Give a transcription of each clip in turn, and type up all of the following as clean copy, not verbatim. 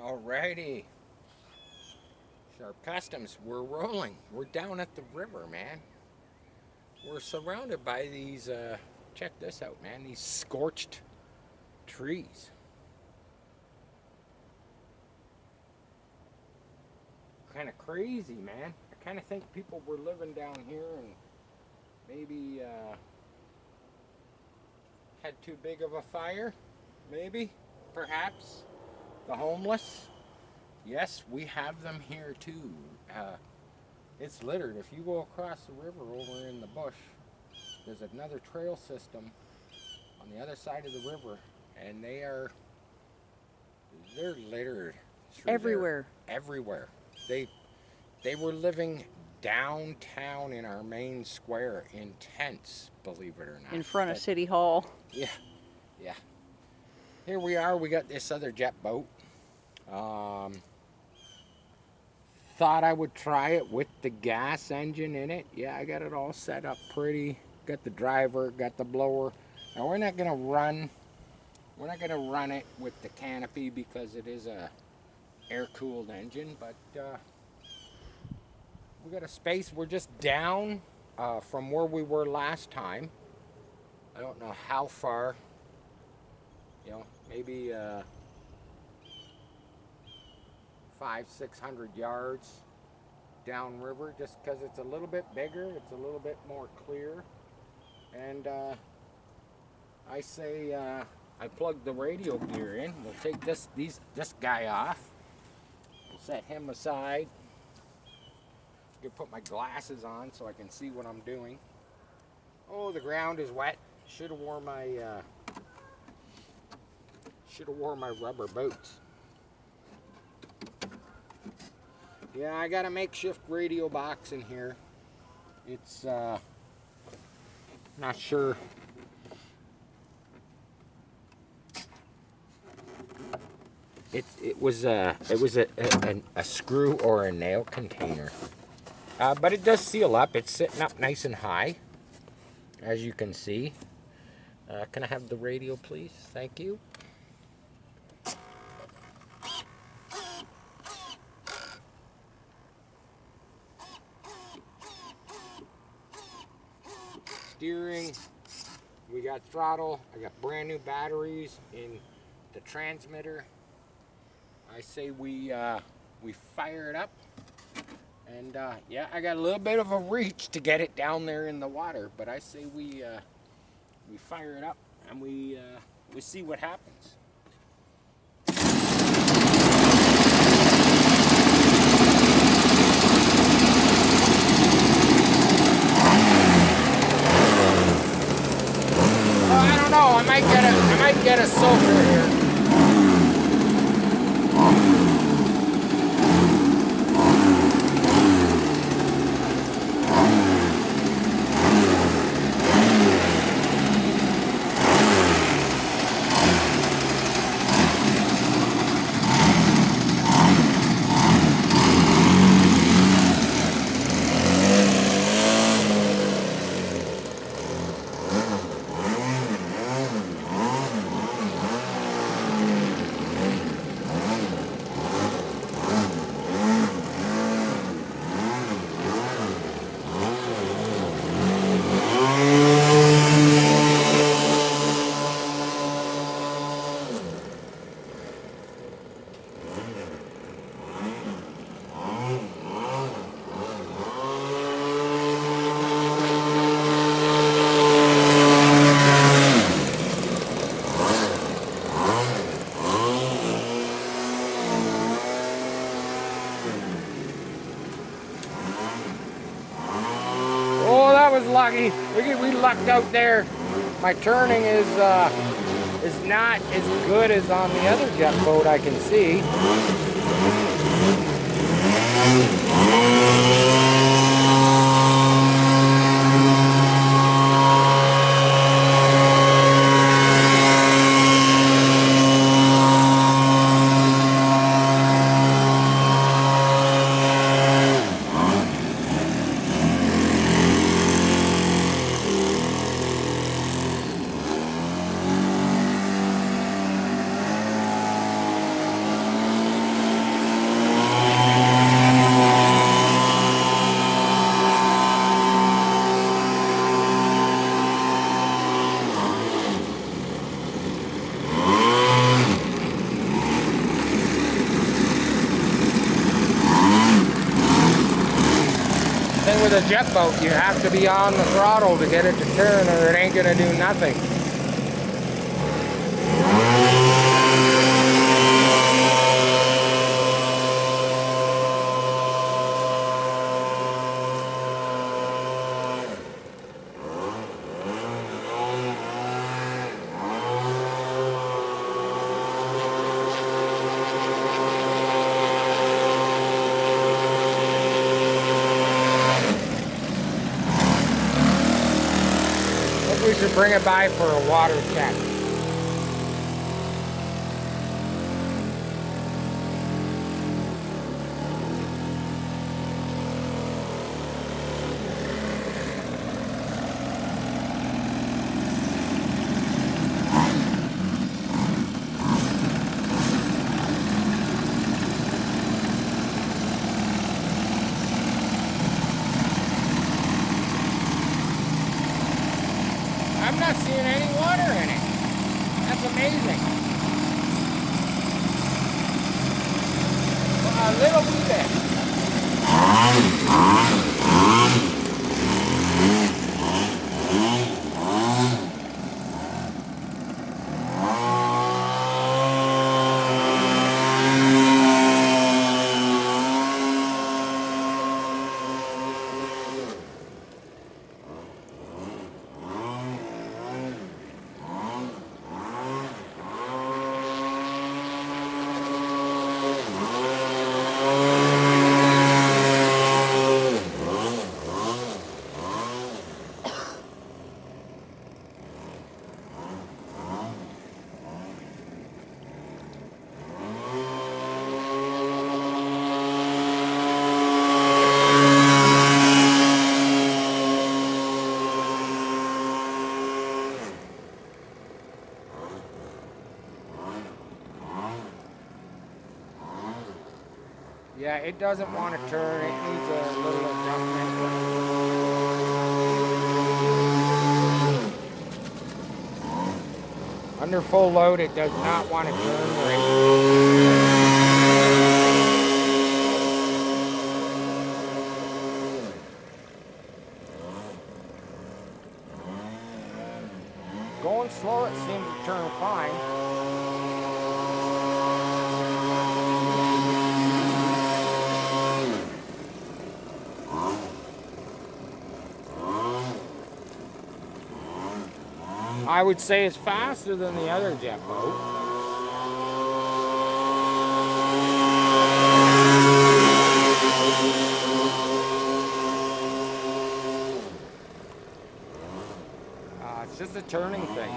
Alrighty. Sharp Customs, we're rolling. We're down at the river, man. We're surrounded by these, check this out, man, these scorched trees. Kind of crazy, man. I kind of think people were living down here and maybe had too big of a fire, maybe, perhaps. The homeless. Yes, we have them here too. It's littered. If you go across the river over in the bush, there's another trail system on the other side of the river, and they're littered everywhere. Everywhere. They were living downtown in our main square in tents, believe it or not. In front of City Hall. Yeah, yeah. Here we are. We got this other jet boat. Thought I would try it with the gas engine in it. Yeah, I got it all set up pretty. Got the driver, got the blower. Now we're not gonna run it with the canopy because it is a air-cooled engine, but we got a space. We're just down from where we were last time. I don't know how far, you know, maybe 500-600 yards downriver, just because it's a little bit bigger, it's a little bit more clear. And I say I plugged the radio gear in. We'll take this guy off. We'll set him aside. I'm gonna put my glasses on so I can see what I'm doing. Oh, the ground is wet. Should have wore my rubber boots. Yeah, I got a makeshift radio box in here. It's not sure. It was a screw or a nail container, but it does seal up. It's sitting up nice and high, as you can see. Can I have the radio, please? Thank you. Steering, we got throttle. I got brand new batteries in the transmitter. I say we fire it up, and yeah, I got a little bit of a reach to get it down there in the water, but I say we fire it up and we see what happens. I might get a soaker here. Lucky. We lucked out there. My turning is not as good as on the other jet boat, I can see. thing with a jet boat, you have to be on the throttle to get it to turn or it ain't gonna do nothing. We should bring it by for a water check. I'm not seeing any water in it. That's amazing. A little wee bit. Yeah, it doesn't want to turn. It needs a little adjustment. Under full load, it does not want to turn right. Going slow, it seems to turn fine. I would say it's faster than the other jet boat. It's just a turning thing.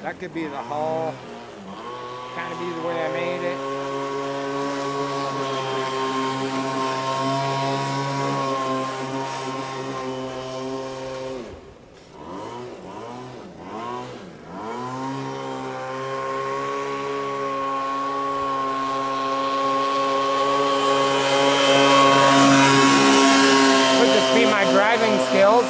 That could be the hull. Kind of be the way I made it. Driving skills.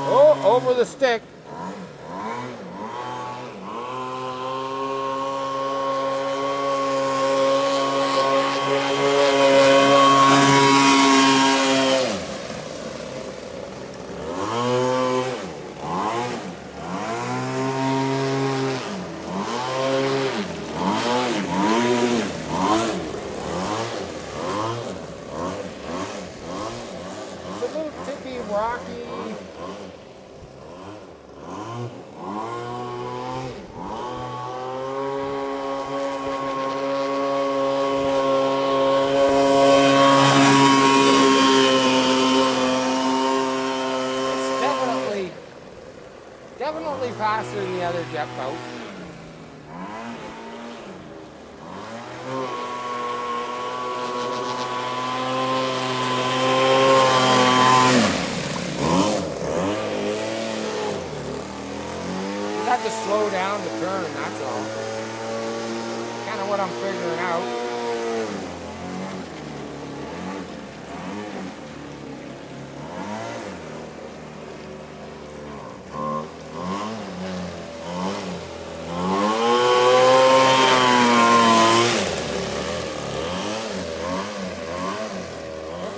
Oh, over the stick. Rocky. It's definitely faster than the other jet boat. Have to slow down to turn, that's all. Kind of of what I'm figuring out.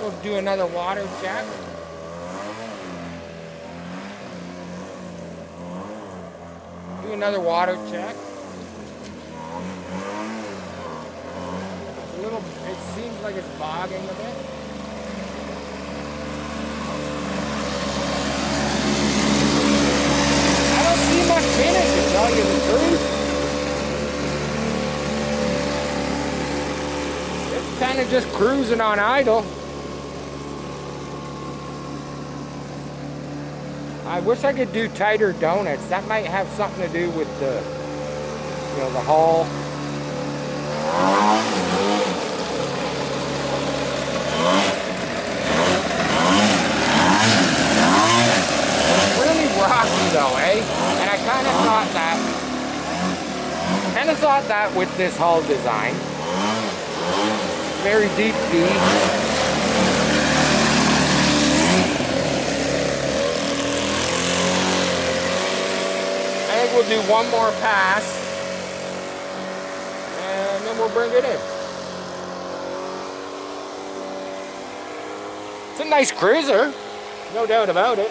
We'll do another water check. Do another water check. A little, it seems like it's bogging a bit. I don't see much in it, to tell you the truth. It's kind of just cruising on idle. I wish I could do tighter donuts. That might have something to do with the, you know, the hull. It's really rocky though, eh? And I kind of thought that with this hull design. Very deep D. I think we'll do one more pass and then we'll bring it in. It's a nice cruiser, no doubt about it.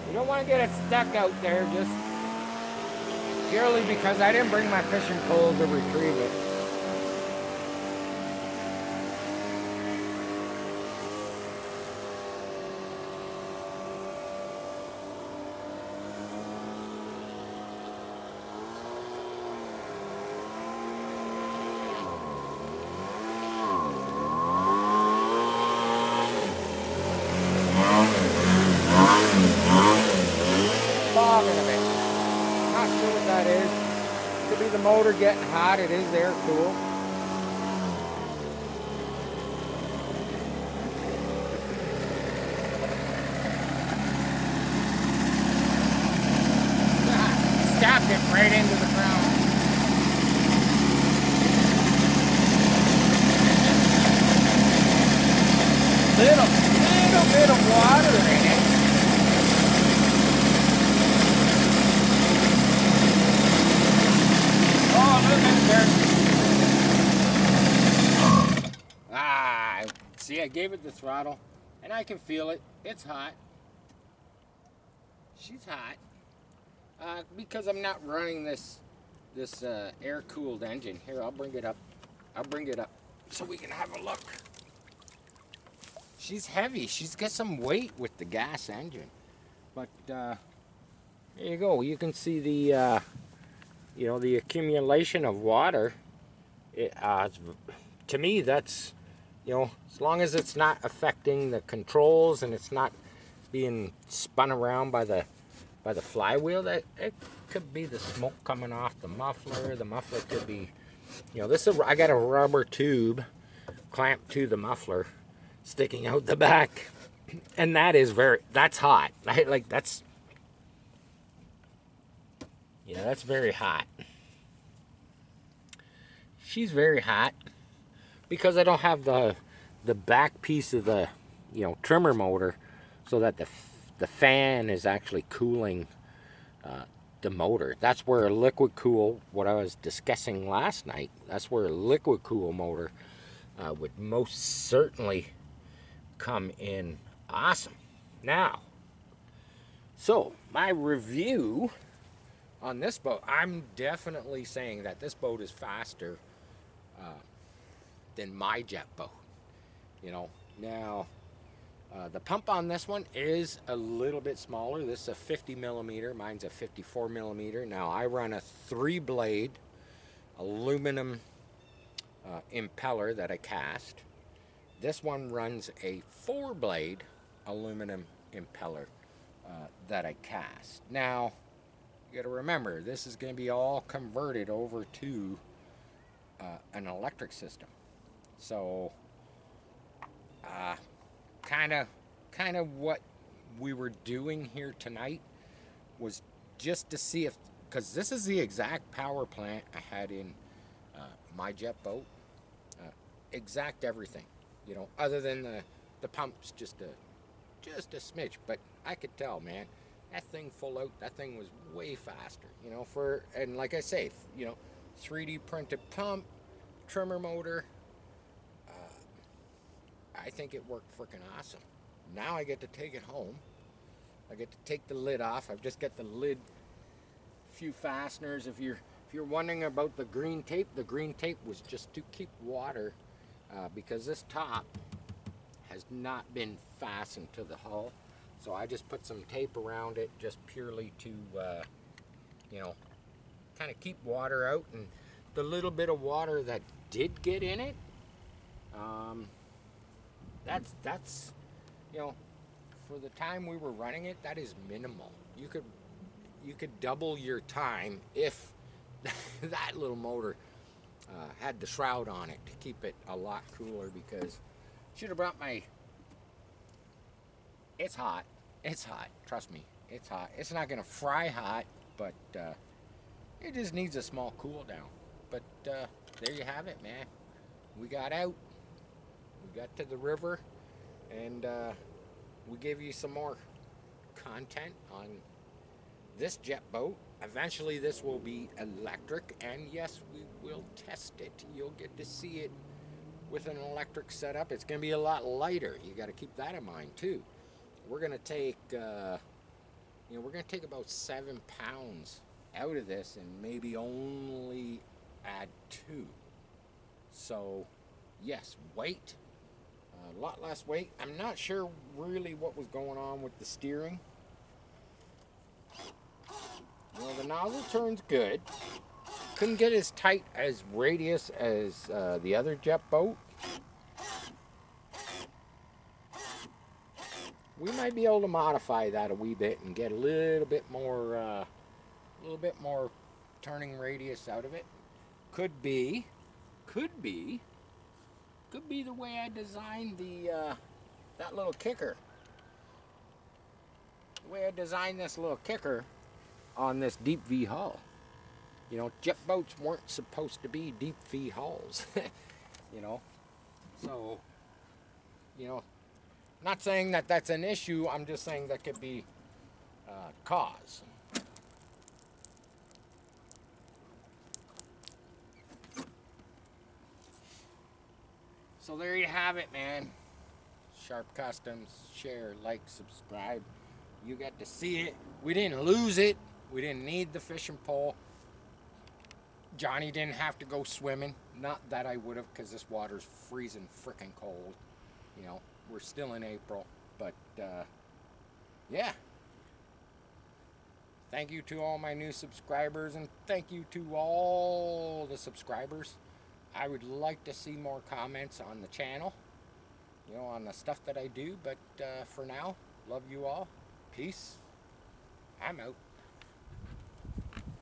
You don't want to get it stuck out there just purely because I didn't bring my fishing pole to retrieve it. Bogging a bit. Not sure what that is. Could be the motor getting hot. It is air cool. Stabbed it right into the ground. Little bit of water in it. See, I gave it the throttle, and I can feel it. It's hot. She's hot. Because I'm not running this air-cooled engine. Here, I'll bring it up. I'll bring it up so we can have a look. She's heavy. She's got some weight with the gas engine. But there you go. You can see the you know, the accumulation of water. To me, that's, you know, as long as it's not affecting the controls and it's not being spun around by the flywheel, that it could be the smoke coming off the muffler. The muffler could be, you know, this is I got a rubber tube clamped to the muffler sticking out the back, and that's hot. That's, yeah, that's very hot. She's very hot because I don't have the back piece of the, you know, trimmer motor, so that the fan is actually cooling the motor. That's where a liquid cool, what I was discussing last night, that's where a liquid cool motor would most certainly come in awesome. Now, so my review on this boat, I'm definitely saying that this boat is faster than my jet boat. You know, now the pump on this one is a little bit smaller. This is a 50 millimeter. Mine's a 54 millimeter. Now I run a 3-blade aluminum impeller that I cast. This one runs a 4-blade aluminum impeller that I cast. Now, you got to remember, this is going to be all converted over to an electric system. So, kind of what we were doing here tonight was just to see if, because this is the exact power plant I had in my jet boat, exact everything, you know, other than the pumps just a smidge, but I could tell, man, that thing full out, that thing was way faster, you know, and like I say, you know, 3D printed pump, trimmer motor. I think it worked freaking awesome. Now I get to take it home. I get to take the lid off. I've just got the lid, few fasteners. If you're wondering about the green tape was just to keep water, because this top has not been fastened to the hull. So I just put some tape around it just purely to, you know, kind of keep water out. And the little bit of water that did get in it, that's, you know, for the time we were running it, that is minimal. You could double your time if that little motor had the shroud on it to keep it a lot cooler, because should have brought my, it's hot, trust me, it's hot. It's not gonna fry hot, but it just needs a small cool down. But there you have it, man. We got out, we got to the river, and we gave you some more content on this jet boat. Eventually this will be electric, and yes, we will test it. You'll get to see it with an electric setup. It's going to be a lot lighter. You got to keep that in mind too. We're going to take, you know, we're going to take about 7 pounds out of this and maybe only add 2. So yes, weight, a lot less weight. I'm not sure really what was going on with the steering. You know, the nozzle turns good. Couldn't get as tight as radius as the other jet boat. We might be able to modify that a wee bit and get a little bit more turning radius out of it. Could be the way I designed that little kicker. The way I designed this little kicker on this deep V hull. You know, jet boats weren't supposed to be deep V hulls. You know, so, you know, not saying that that's an issue. I'm just saying that could be cause. So there you have it, man. Sharp Customs. Share, like, subscribe. You got to see it. We didn't lose it. We didn't need the fishing pole. Johnny didn't have to go swimming. Not that I would have, because this water's freezing freaking cold. You know, we're still in April. But, yeah. Thank you to all my new subscribers, and thank you to all the subscribers. I would like to see more comments on the channel, you know, on the stuff that I do. But for now, love you all. Peace. I'm out.